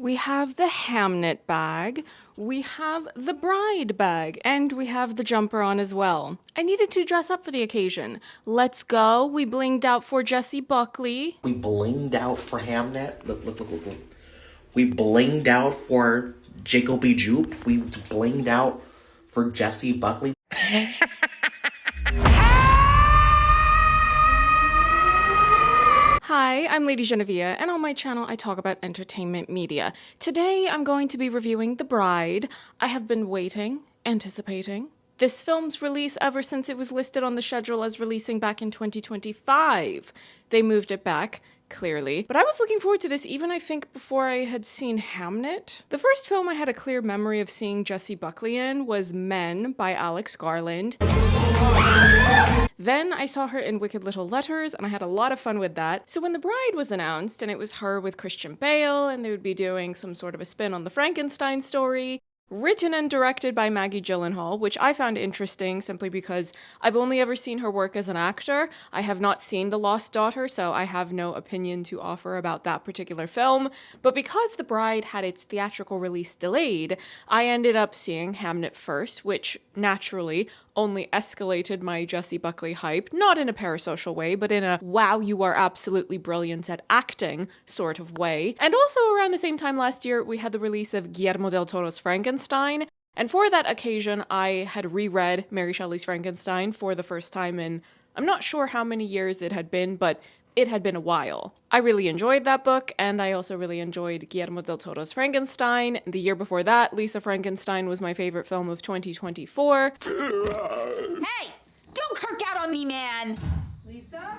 We have the Hamnet bag, we have the bride bag, and we have the jumper on as well. I needed to dress up for the occasion. Let's go. We blinged out for Jessie Buckley. We blinged out for Hamnet. Look. We blinged out for Jacoby Jupe. We blinged out for Jessie Buckley. Hi, I'm Lady Genevieve, and on my channel I talk about entertainment media. Today I'm going to be reviewing The Bride. I have been waiting, anticipating this film's release ever since it was listed on the schedule as releasing back in 2025. They moved it back, clearly. But I was looking forward to this even, I think, before I had seen Hamnet. The first film I had a clear memory of seeing Jessie Buckley in was Men by Alex Garland. Then I saw her in Wicked Little Letters, and I had a lot of fun with that. So when The Bride was announced, and it was her with Christian Bale, and they would be doing some sort of a spin on the Frankenstein story, written and directed by Maggie Gyllenhaal, which I found interesting simply because I've only ever seen her work as an actor. I have not seen The Lost Daughter, so I have no opinion to offer about that particular film. But because The Bride had its theatrical release delayed, I ended up seeing Hamnet first, which naturally only escalated my Jessie Buckley hype, not in a parasocial way, but in a wow, you are absolutely brilliant at acting sort of way. And also around the same time last year, we had the release of Guillermo del Toro's Frankenstein, and for that occasion, I had reread Mary Shelley's Frankenstein for the first time in, I'm not sure how many years it had been, but it had been a while. I really enjoyed that book, and I also really enjoyed Guillermo del Toro's Frankenstein. The year before that, Lisa Frankenstein was my favorite film of 2024. Hey! Don't kirk out on me, man! Lisa?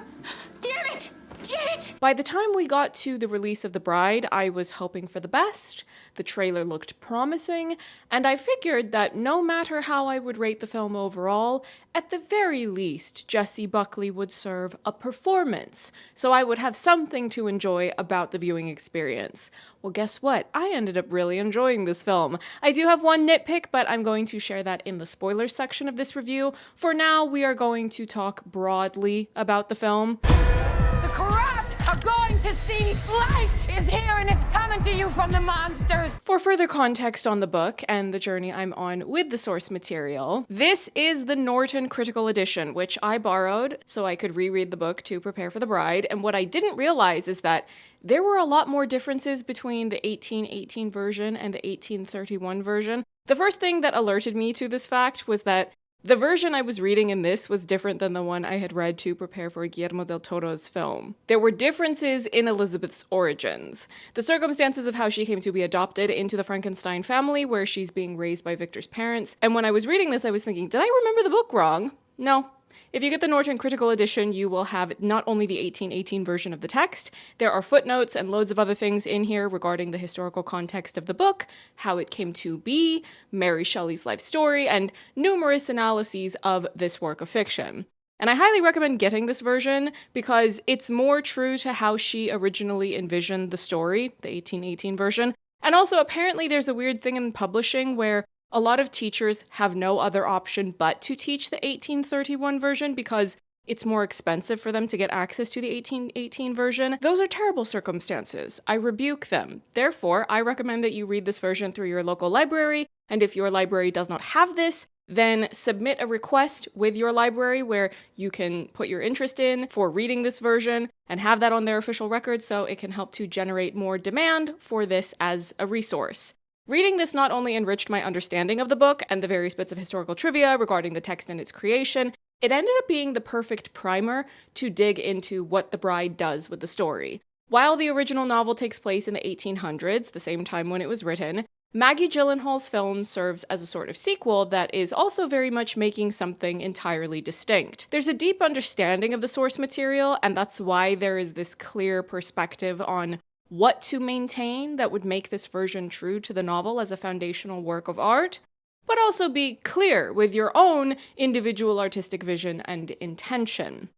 Damn it! Janet! By the time we got to the release of The Bride, I was hoping for the best. The trailer looked promising, and I figured that no matter how I would rate the film overall, at the very least, Jessie Buckley would serve a performance, so I would have something to enjoy about the viewing experience. Well, guess what? I ended up really enjoying this film. I do have one nitpick, but I'm going to share that in the spoilers section of this review. For now, we are going to talk broadly about the film. The corrupt are going to see life is here and it's coming to you from the monsters! For further context on the book and the journey I'm on with the source material, this is the Norton Critical Edition, which I borrowed so I could reread the book to prepare for The Bride, and what I didn't realize is that there were a lot more differences between the 1818 version and the 1831 version. The first thing that alerted me to this fact was that the version I was reading in this was different than the one I had read to prepare for Guillermo del Toro's film. There were differences in Elizabeth's origins. The circumstances of how she came to be adopted into the Frankenstein family, where she's being raised by Victor's parents. And when I was reading this, I was thinking, did I remember the book wrong? No. If you get the Norton Critical Edition, you will have not only the 1818 version of the text, there are footnotes and loads of other things in here regarding the historical context of the book, how it came to be, Mary Shelley's life story, and numerous analyses of this work of fiction. And I highly recommend getting this version because it's more true to how she originally envisioned the story, the 1818 version. And also, apparently there's a weird thing in publishing where a lot of teachers have no other option but to teach the 1831 version because it's more expensive for them to get access to the 1818 version. Those are terrible circumstances. I rebuke them. Therefore, I recommend that you read this version through your local library, and if your library does not have this, then submit a request with your library where you can put your interest in for reading this version and have that on their official record so it can help to generate more demand for this as a resource. Reading this not only enriched my understanding of the book and the various bits of historical trivia regarding the text and its creation, it ended up being the perfect primer to dig into what The Bride does with the story. While the original novel takes place in the 1800s, the same time when it was written, Maggie Gyllenhaal's film serves as a sort of sequel that is also very much making something entirely distinct. There's a deep understanding of the source material, and that's why there is this clear perspective on what to maintain that would make this version true to the novel as a foundational work of art, but also be clear with your own individual artistic vision and intention.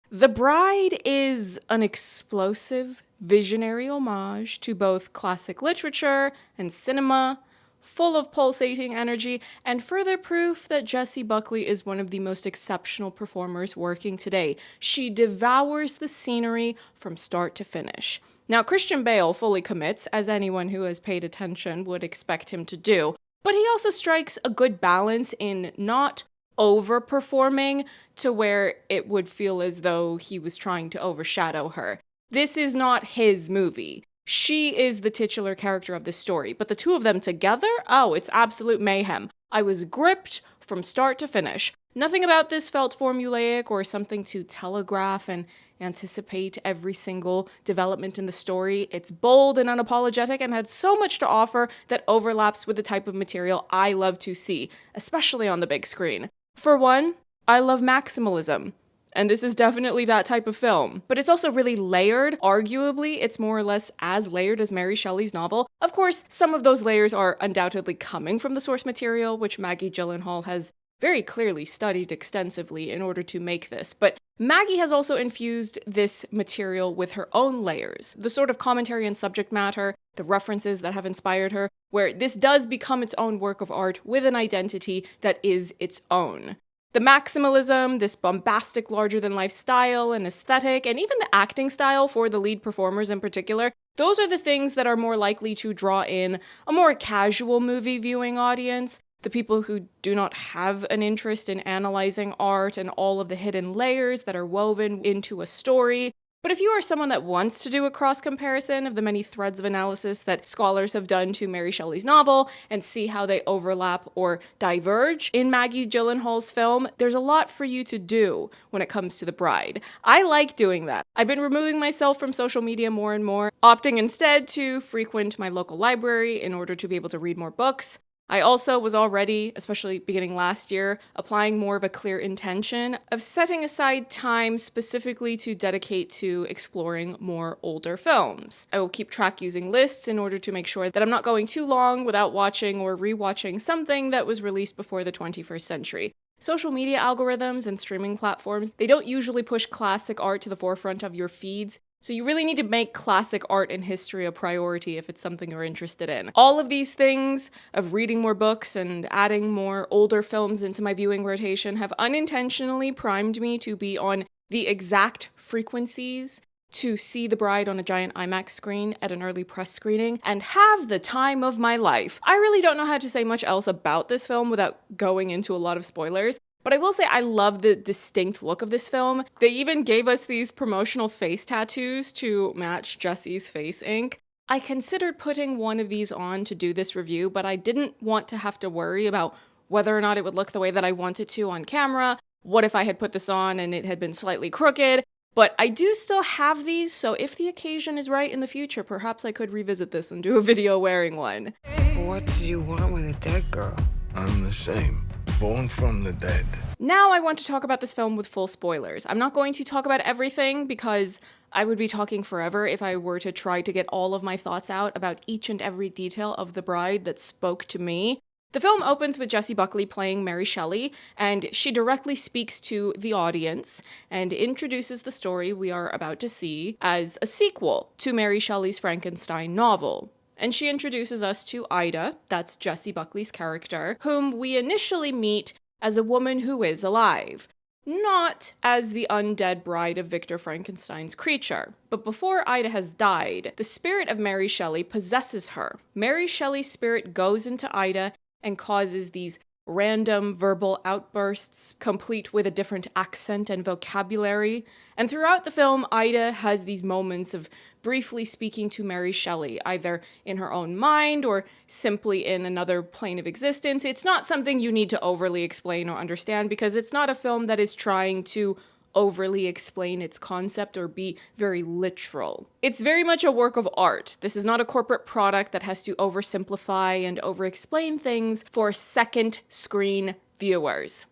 The Bride is an explosive, visionary homage to both classic literature and cinema, full of pulsating energy, and further proof that Jessie Buckley is one of the most exceptional performers working today. She devours the scenery from start to finish. Now, Christian Bale fully commits, as anyone who has paid attention would expect him to do, but he also strikes a good balance in not overperforming to where it would feel as though he was trying to overshadow her. This is not his movie. She is the titular character of this story, but the two of them together, oh, it's absolute mayhem. I was gripped from start to finish. Nothing about this felt formulaic or something to telegraph and anticipate every single development in the story. It's bold and unapologetic and had so much to offer that overlaps with the type of material I love to see, especially on the big screen. For one, I love maximalism. And this is definitely that type of film. But it's also really layered. Arguably, it's more or less as layered as Mary Shelley's novel. Of course, some of those layers are undoubtedly coming from the source material, which Maggie Gyllenhaal has very clearly studied extensively in order to make this. But Maggie has also infused this material with her own layers. The sort of commentary and subject matter, the references that have inspired her, where this does become its own work of art with an identity that is its own. The maximalism, this bombastic larger-than-life style and aesthetic, and even the acting style for the lead performers in particular, those are the things that are more likely to draw in a more casual movie viewing audience, the people who do not have an interest in analyzing art and all of the hidden layers that are woven into a story. But if you are someone that wants to do a cross-comparison of the many threads of analysis that scholars have done to Mary Shelley's novel and see how they overlap or diverge in Maggie Gyllenhaal's film, there's a lot for you to do when it comes to The Bride. I like doing that. I've been removing myself from social media more and more, opting instead to frequent my local library in order to be able to read more books. I also was already, especially beginning last year, applying more of a clear intention of setting aside time specifically to dedicate to exploring more older films. I will keep track using lists in order to make sure that I'm not going too long without watching or rewatching something that was released before the 21st century. Social media algorithms and streaming platforms, they don't usually push classic art to the forefront of your feeds, so you really need to make classic art and history a priority if it's something you're interested in. All of these things of reading more books and adding more older films into my viewing rotation have unintentionally primed me to be on the exact frequencies to see The Bride on a giant IMAX screen at an early press screening and have the time of my life. I really don't know how to say much else about this film without going into a lot of spoilers. But I will say I love the distinct look of this film. They even gave us these promotional face tattoos to match Jessie's face ink. I considered putting one of these on to do this review, but I didn't want to have to worry about whether or not it would look the way that I wanted to on camera. What if I had put this on and it had been slightly crooked? But I do still have these, so if the occasion is right in the future, perhaps I could revisit this and do a video wearing one. What do you want with a dead girl? I'm the same. Born from the dead. Now I want to talk about this film with full spoilers. I'm not going to talk about everything because I would be talking forever if I were to try to get all of my thoughts out about each and every detail of The Bride that spoke to me. The film opens with Jessie Buckley playing Mary Shelley, and she directly speaks to the audience and introduces the story we are about to see as a sequel to Mary Shelley's Frankenstein novel. And she introduces us to Ida, that's Jessie Buckley's character, whom we initially meet as a woman who is alive. Not as the undead bride of Victor Frankenstein's creature. But before Ida has died, the spirit of Mary Shelley possesses her. Mary Shelley's spirit goes into Ida and causes these random verbal outbursts, complete with a different accent and vocabulary. And throughout the film, Ida has these moments of briefly speaking to Mary Shelley, either in her own mind or simply in another plane of existence. It's not something you need to overly explain or understand because it's not a film that is trying to overly explain its concept or be very literal. It's very much a work of art. This is not a corporate product that has to oversimplify and over-explain things for second screen viewers.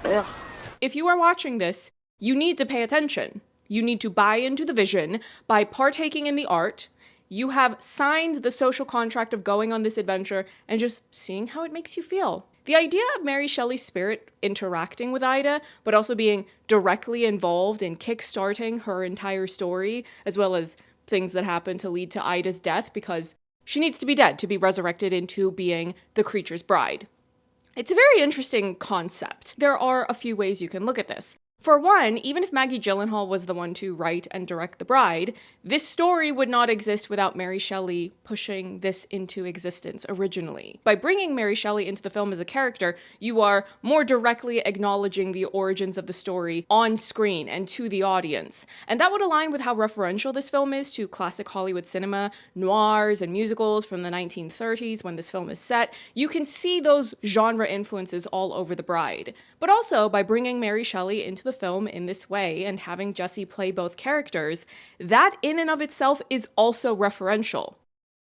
Ugh. If you are watching this, you need to pay attention. You need to buy into the vision by partaking in the art. You have signed the social contract of going on this adventure and just seeing how it makes you feel. The idea of Mary Shelley's spirit interacting with Ida, but also being directly involved in kickstarting her entire story, as well as things that happen to lead to Ida's death because she needs to be dead to be resurrected into being the creature's bride. It's a very interesting concept. There are a few ways you can look at this. For one, even if Maggie Gyllenhaal was the one to write and direct The Bride, this story would not exist without Mary Shelley pushing this into existence originally. By bringing Mary Shelley into the film as a character, you are more directly acknowledging the origins of the story on screen and to the audience. And that would align with how referential this film is to classic Hollywood cinema, noirs, and musicals from the 1930s when this film is set. You can see those genre influences all over The Bride. But also, by bringing Mary Shelley into the film in this way and having Jessie play both characters, that in and of itself is also referential.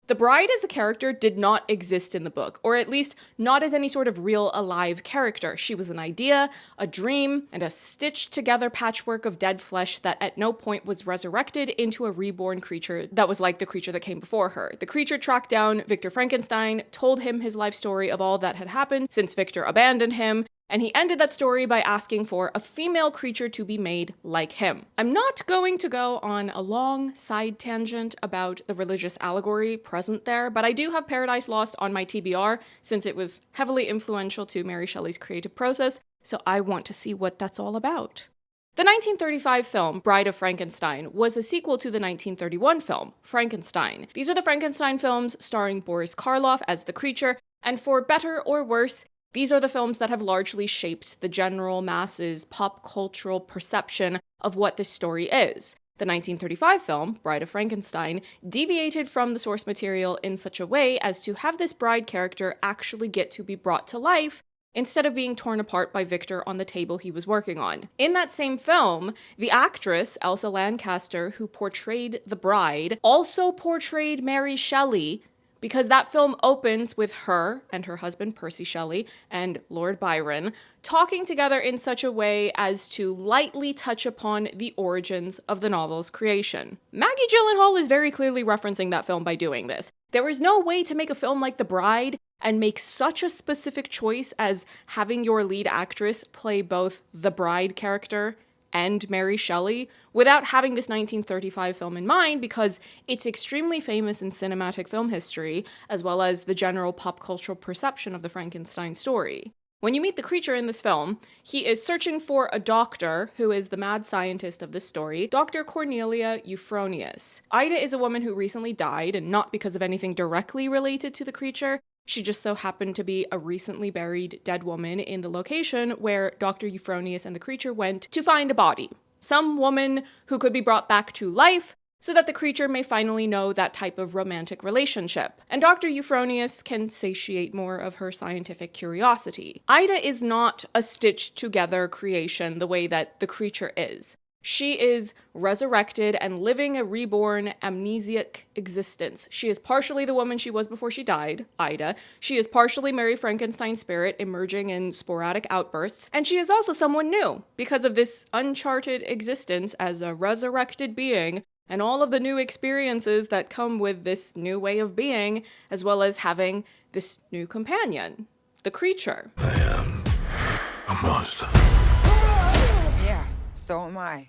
The Bride as a character did not exist in the book, or at least not as any sort of real alive character. She was an idea, a dream, and a stitched together patchwork of dead flesh that at no point was resurrected into a reborn creature that was like the creature that came before her. The creature tracked down Victor Frankenstein, told him his life story of all that had happened since Victor abandoned him, and he ended that story by asking for a female creature to be made like him. I'm not going to go on a long side tangent about the religious allegory present there, but I do have Paradise Lost on my TBR since it was heavily influential to Mary Shelley's creative process, so I want to see what that's all about. The 1935 film, Bride of Frankenstein, was a sequel to the 1931 film, Frankenstein. These are the Frankenstein films starring Boris Karloff as the creature, and for better or worse, these are the films that have largely shaped the general masses' pop cultural perception of what this story is. The 1935 film, Bride of Frankenstein, deviated from the source material in such a way as to have this bride character actually get to be brought to life instead of being torn apart by Victor on the table he was working on. In that same film, the actress, Elsa Lancaster, who portrayed the bride, also portrayed Mary Shelley, because that film opens with her and her husband Percy Shelley and Lord Byron talking together in such a way as to lightly touch upon the origins of the novel's creation. Maggie Gyllenhaal is very clearly referencing that film by doing this. There is no way to make a film like The Bride and make such a specific choice as having your lead actress play both the bride character and Mary Shelley without having this 1935 film in mind, because it's extremely famous in cinematic film history, as well as the general pop cultural perception of the Frankenstein story. When you meet the creature in this film, he is searching for a doctor who is the mad scientist of this story, Dr. Cornelia Euphronius. Ida is a woman who recently died, and not because of anything directly related to the creature. She just so happened to be a recently buried dead woman in the location where Dr. Euphronius and the creature went to find a body. Some woman who could be brought back to life so that the creature may finally know that type of romantic relationship. And Dr. Euphronius can satiate more of her scientific curiosity. Ida is not a stitched together creation the way that the creature is. She is resurrected and living a reborn, amnesiac existence. She is partially the woman she was before she died, Ida. She is partially Mary Frankenstein's spirit, emerging in sporadic outbursts. And she is also someone new, because of this uncharted existence as a resurrected being, and all of the new experiences that come with this new way of being, as well as having this new companion, the creature. I am a monster. Yeah, so am I.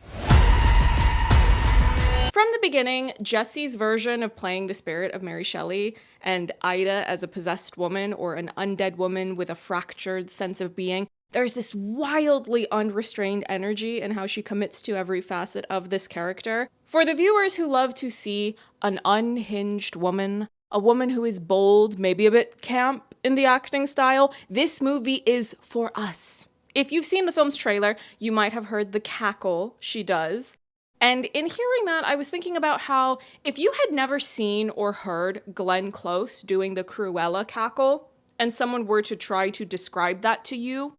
From the beginning, Jessie's version of playing the spirit of Mary Shelley and Ida as a possessed woman or an undead woman with a fractured sense of being, there's this wildly unrestrained energy in how she commits to every facet of this character. For the viewers who love to see an unhinged woman, a woman who is bold, maybe a bit camp in the acting style, this movie is for us. If you've seen the film's trailer, you might have heard the cackle she does. And in hearing that, I was thinking about how if you had never seen or heard Glenn Close doing the Cruella cackle, and someone were to try to describe that to you,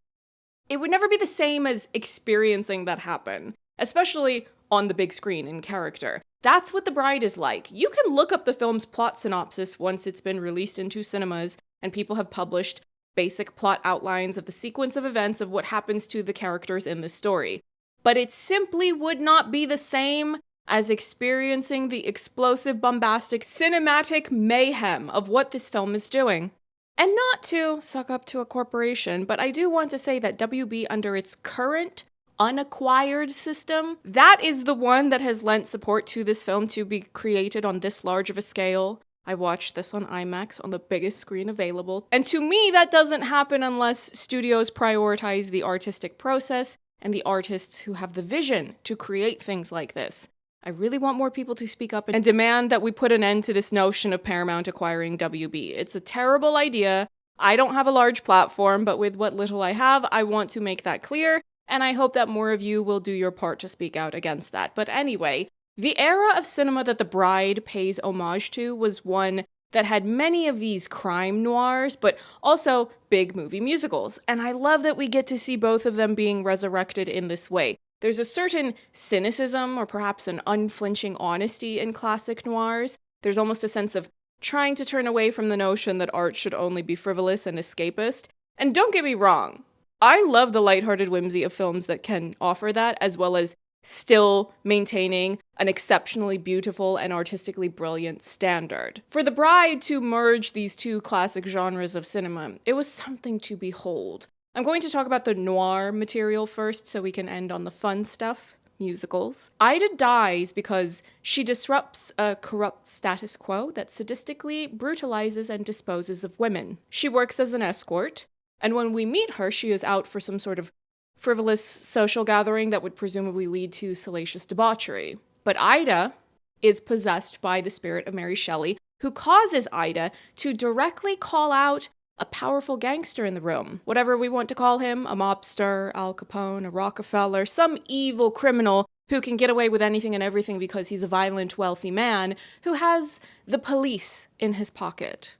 it would never be the same as experiencing that happen, especially on the big screen in character. That's what The Bride is like. You can look up the film's plot synopsis once it's been released into cinemas, and people have published basic plot outlines of the sequence of events of what happens to the characters in the story. But it simply would not be the same as experiencing the explosive, bombastic, cinematic mayhem of what this film is doing. And not to suck up to a corporation, but I do want to say that WB, under its current unacquired system, that is the one that has lent support to this film to be created on this large of a scale. I watched this on IMAX on the biggest screen available. And to me, that doesn't happen unless studios prioritize the artistic process and the artists who have the vision to create things like this. I really want more people to speak up and demand that we put an end to this notion of Paramount acquiring WB. It's a terrible idea. I don't have a large platform, but with what little I have, I want to make that clear, and I hope that more of you will do your part to speak out against that. But anyway, the era of cinema that The Bride pays homage to was one that had many of these crime noirs, but also big movie musicals. And I love that we get to see both of them being resurrected in this way. There's a certain cynicism, or perhaps an unflinching honesty in classic noirs. There's almost a sense of trying to turn away from the notion that art should only be frivolous and escapist. And don't get me wrong, I love the lighthearted whimsy of films that can offer that, as well as still maintaining an exceptionally beautiful and artistically brilliant standard. For The Bride to merge these two classic genres of cinema, it was something to behold. I'm going to talk about the noir material first so we can end on the fun stuff, musicals. Ida dies because she disrupts a corrupt status quo that sadistically brutalizes and disposes of women. She works as an escort, and when we meet her, she is out for some sort of frivolous social gathering that would presumably lead to salacious debauchery. But Ida is possessed by the spirit of Mary Shelley, who causes Ida to directly call out a powerful gangster in the room. Whatever we want to call him, a mobster, Al Capone, a Rockefeller, some evil criminal who can get away with anything and everything because he's a violent, wealthy man who has the police in his pocket.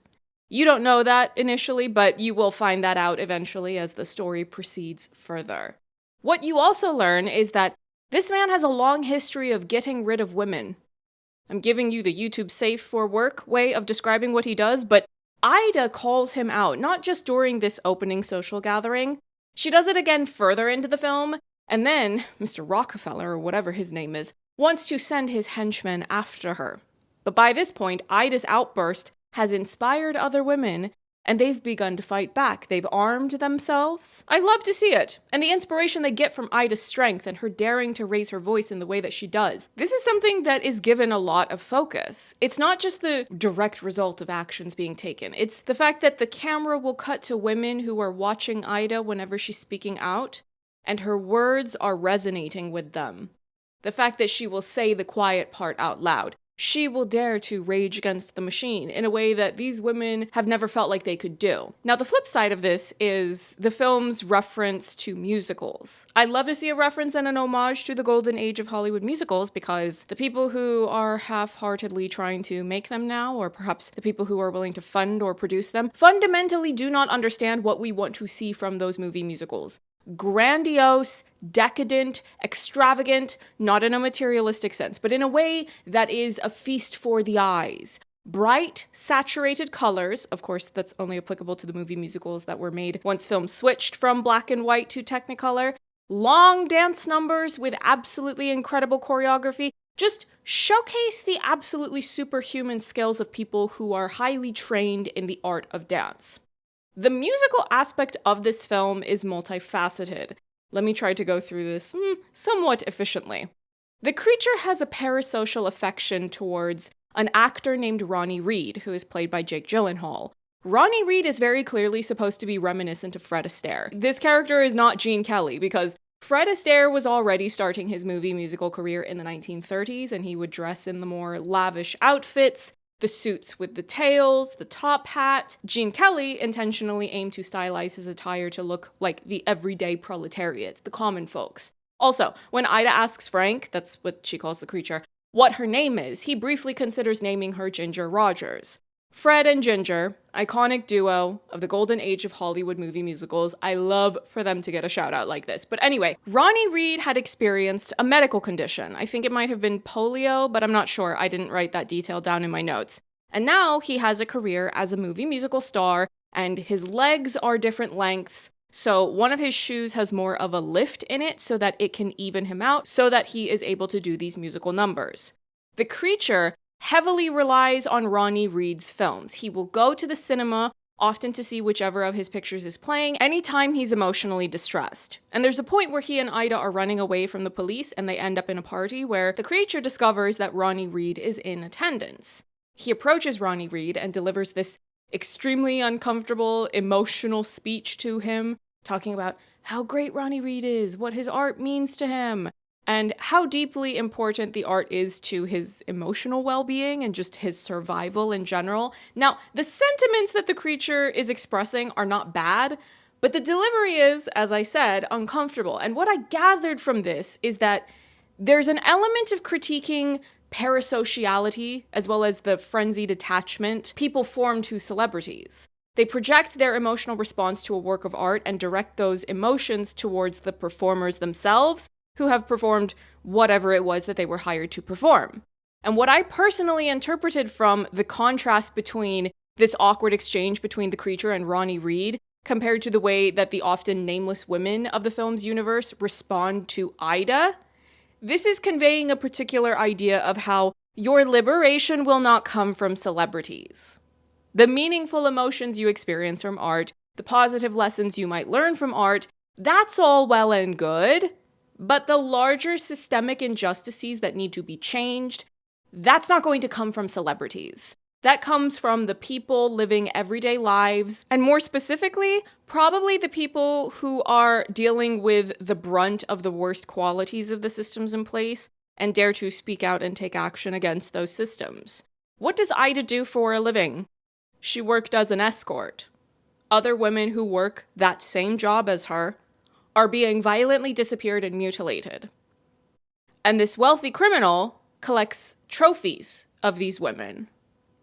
You don't know that initially, but you will find that out eventually as the story proceeds further. What you also learn is that this man has a long history of getting rid of women. I'm giving you the YouTube safe for work way of describing what he does, but Ida calls him out, not just during this opening social gathering. She does it again further into the film, and then Mr. Rockefeller, or whatever his name is, wants to send his henchmen after her. But by this point, Ida's outburst has inspired other women, and they've begun to fight back. They've armed themselves. I love to see it, and the inspiration they get from Ida's strength and her daring to raise her voice in the way that she does. This is something that is given a lot of focus. It's not just the direct result of actions being taken. It's the fact that the camera will cut to women who are watching Ida whenever she's speaking out, and her words are resonating with them. The fact that she will say the quiet part out loud. She will dare to rage against the machine in a way that these women have never felt like they could do. Now, the flip side of this is the film's reference to musicals. I'd love to see a reference and an homage to the golden age of Hollywood musicals, because the people who are half-heartedly trying to make them now, or perhaps the people who are willing to fund or produce them, fundamentally do not understand what we want to see from those movie musicals. Grandiose, decadent, extravagant, not in a materialistic sense, but in a way that is a feast for the eyes. Bright, saturated colors, of course that's only applicable to the movie musicals that were made once films switched from black and white to Technicolor. Long dance numbers with absolutely incredible choreography. Just showcase the absolutely superhuman skills of people who are highly trained in the art of dance. The musical aspect of this film is multifaceted. Let me try to go through this somewhat efficiently. The creature has a parasocial affection towards an actor named Ronnie Reed, who is played by Jake Gyllenhaal. Ronnie Reed is very clearly supposed to be reminiscent of Fred Astaire. This character is not Gene Kelly, because Fred Astaire was already starting his movie musical career in the 1930s, and he would dress in the more lavish outfits, the suits with the tails, the top hat. Gene Kelly intentionally aimed to stylize his attire to look like the everyday proletariat, the common folks. Also, when Ida asks Frank, that's what she calls the creature, what her name is, he briefly considers naming her Ginger Rogers. Fred and Ginger, iconic duo of the golden age of Hollywood movie musicals. I love for them to get a shout out like this. But anyway, Ronnie Reed had experienced a medical condition. I think it might have been polio, but I'm not sure. I didn't write that detail down in my notes. And now he has a career as a movie musical star, and his legs are different lengths. So one of his shoes has more of a lift in it so that it can even him out so that he is able to do these musical numbers. The creature heavily relies on Ronnie Reed's films. He will go to the cinema, often to see whichever of his pictures is playing, anytime he's emotionally distressed. And there's a point where he and Ida are running away from the police and they end up in a party where the creature discovers that Ronnie Reed is in attendance. He approaches Ronnie Reed and delivers this extremely uncomfortable, emotional speech to him, talking about how great Ronnie Reed is, what his art means to him, and how deeply important the art is to his emotional well-being and just his survival in general. Now, the sentiments that the creature is expressing are not bad, but the delivery is, as I said, uncomfortable. And what I gathered from this is that there's an element of critiquing parasociality as well as the frenzied attachment people form to celebrities. They project their emotional response to a work of art and direct those emotions towards the performers themselves, who have performed whatever it was that they were hired to perform. And what I personally interpreted from the contrast between this awkward exchange between the creature and Ronnie Reed, compared to the way that the often nameless women of the film's universe respond to Ida, this is conveying a particular idea of how your liberation will not come from celebrities. The meaningful emotions you experience from art, the positive lessons you might learn from art, that's all well and good. But the larger systemic injustices that need to be changed, that's not going to come from celebrities. That comes from the people living everyday lives, and more specifically, probably the people who are dealing with the brunt of the worst qualities of the systems in place and dare to speak out and take action against those systems. What does Ida do for a living? She worked as an escort. Other women who work that same job as her are being violently disappeared and mutilated. And this wealthy criminal collects trophies of these women.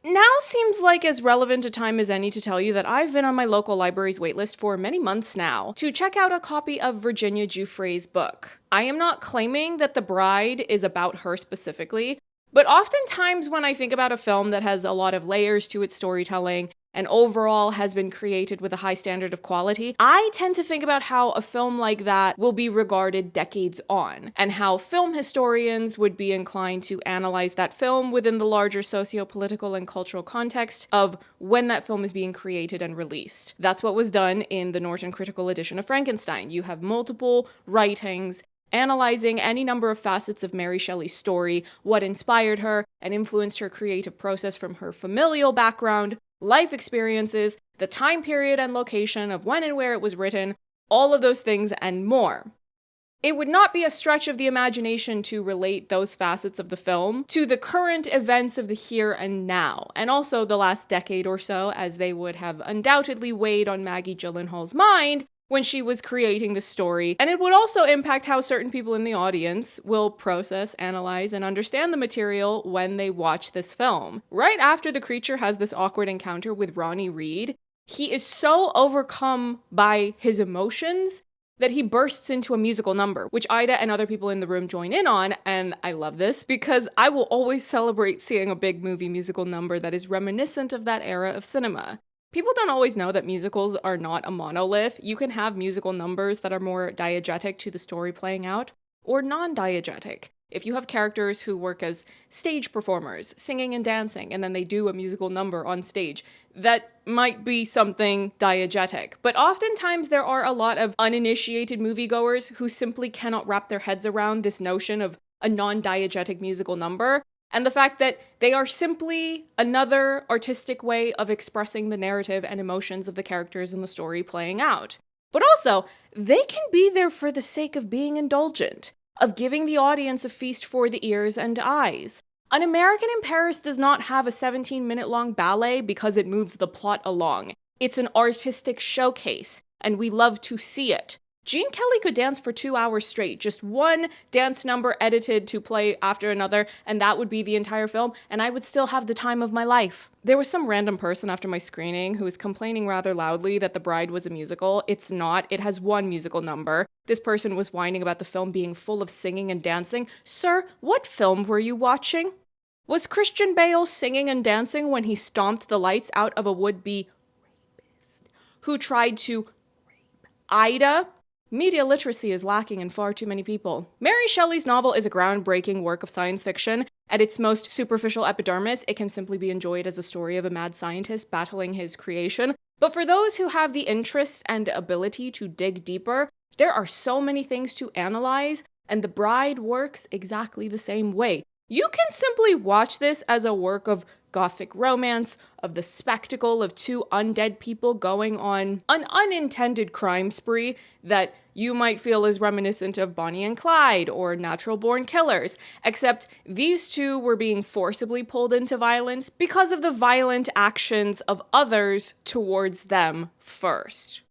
Now seems like as relevant a time as any to tell you that I've been on my local library's waitlist for many months now to check out a copy of Virginia Giuffre's book. I am not claiming that The Bride is about her specifically, but oftentimes when I think about a film that has a lot of layers to its storytelling and overall has been created with a high standard of quality, I tend to think about how a film like that will be regarded decades on, and how film historians would be inclined to analyze that film within the larger socio-political and cultural context of when that film is being created and released. That's what was done in the Norton Critical Edition of Frankenstein. You have multiple writings analyzing any number of facets of Mary Shelley's story, what inspired her and influenced her creative process from her familial background, life experiences, the time period and location of when and where it was written, all of those things and more. It would not be a stretch of the imagination to relate those facets of the film to the current events of the here and now, and also the last decade or so, as they would have undoubtedly weighed on Maggie Gyllenhaal's mind when she was creating the story, and it would also impact how certain people in the audience will process, analyze, and understand the material when they watch this film. Right after the creature has this awkward encounter with Ronnie Reed, he is so overcome by his emotions that he bursts into a musical number, which Ida and other people in the room join in on, and I love this because I will always celebrate seeing a big movie musical number that is reminiscent of that era of cinema. People don't always know that musicals are not a monolith. You can have musical numbers that are more diegetic to the story playing out, or non-diegetic. If you have characters who work as stage performers, singing and dancing, and then they do a musical number on stage, that might be something diegetic. But oftentimes there are a lot of uninitiated moviegoers who simply cannot wrap their heads around this notion of a non-diegetic musical number, and the fact that they are simply another artistic way of expressing the narrative and emotions of the characters in the story playing out. But also, they can be there for the sake of being indulgent, of giving the audience a feast for the ears and eyes. An American in Paris does not have a 17-minute-long ballet because it moves the plot along. It's an artistic showcase, and we love to see it. Gene Kelly could dance for 2 hours straight, just one dance number edited to play after another, and that would be the entire film, and I would still have the time of my life. There was some random person after my screening who was complaining rather loudly that The Bride was a musical. It's not. It has one musical number. This person was whining about the film being full of singing and dancing. Sir, what film were you watching? Was Christian Bale singing and dancing when he stomped the lights out of a would-be rapist who tried to rape Ida? Media literacy is lacking in far too many people. Mary Shelley's novel is a groundbreaking work of science fiction. At its most superficial epidermis, it can simply be enjoyed as a story of a mad scientist battling his creation. But for those who have the interest and ability to dig deeper, there are so many things to analyze, and The Bride works exactly the same way. You can simply watch this as a work of Gothic romance, of the spectacle of two undead people going on an unintended crime spree that you might feel is reminiscent of Bonnie and Clyde or Natural Born Killers, except these two were being forcibly pulled into violence because of the violent actions of others towards them first.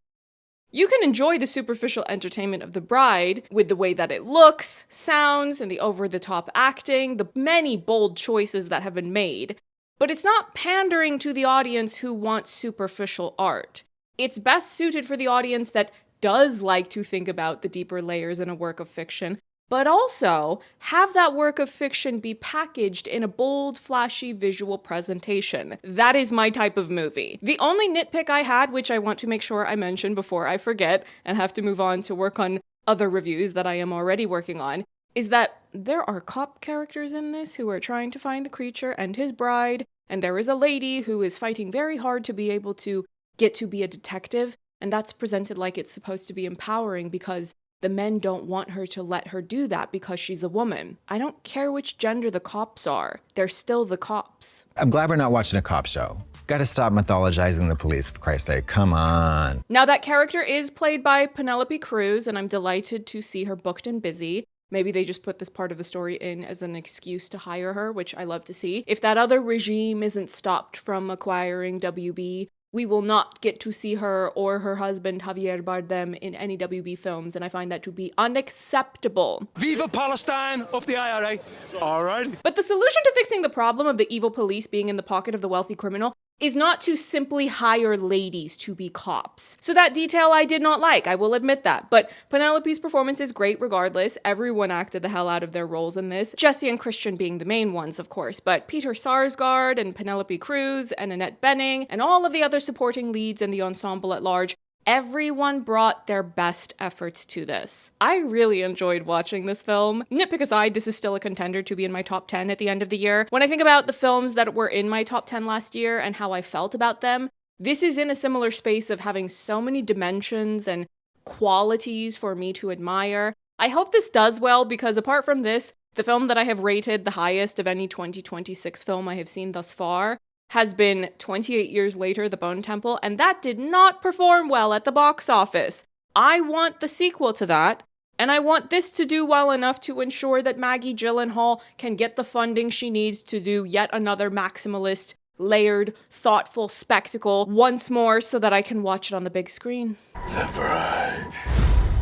You can enjoy the superficial entertainment of The Bride with the way that it looks, sounds, and the over-the-top acting, the many bold choices that have been made, but it's not pandering to the audience who wants superficial art. It's best suited for the audience that does like to think about the deeper layers in a work of fiction, but also have that work of fiction be packaged in a bold, flashy visual presentation. That is my type of movie. The only nitpick I had, which I want to make sure I mention before I forget and have to move on to work on other reviews that I am already working on, is that there are cop characters in this who are trying to find the creature and his bride, and there is a lady who is fighting very hard to be able to get to be a detective, and that's presented like it's supposed to be empowering because the men don't want her to let her do that because she's a woman. I don't care which gender the cops are. They're still the cops. I'm glad we're not watching a cop show. Gotta stop mythologizing the police, for Christ's sake. Come on. Now, that character is played by Penélope Cruz, and I'm delighted to see her booked and busy. Maybe they just put this part of the story in as an excuse to hire her, which I love to see. If that other regime isn't stopped from acquiring WB, we will not get to see her or her husband Javier Bardem in any WB films, and I find that to be unacceptable. Viva Palestine, up the IRA. All right. But the solution to fixing the problem of the evil police being in the pocket of the wealthy criminal is not to simply hire ladies to be cops. So that detail I did not like, I will admit that. But Penelope's performance is great regardless. Everyone acted the hell out of their roles in this. Jessie and Christian being the main ones, of course. But Peter Sarsgaard and Penelope Cruz and Annette Bening and all of the other supporting leads in the ensemble at large, everyone brought their best efforts to this. I really enjoyed watching this film. Nitpick aside, this is still a contender to be in my top 10 at the end of the year. When I think about the films that were in my top 10 last year and how I felt about them, this is in a similar space of having so many dimensions and qualities for me to admire. I hope this does well because apart from this, the film that I have rated the highest of any 2026 film I have seen thus far has been 28 Years Later, The Bone Temple, and that did not perform well at the box office. I want the sequel to that, and I want this to do well enough to ensure that Maggie Gyllenhaal can get the funding she needs to do yet another maximalist, layered, thoughtful spectacle once more so that I can watch it on the big screen. The Bride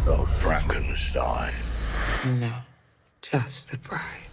of Frankenstein. No, just the bride.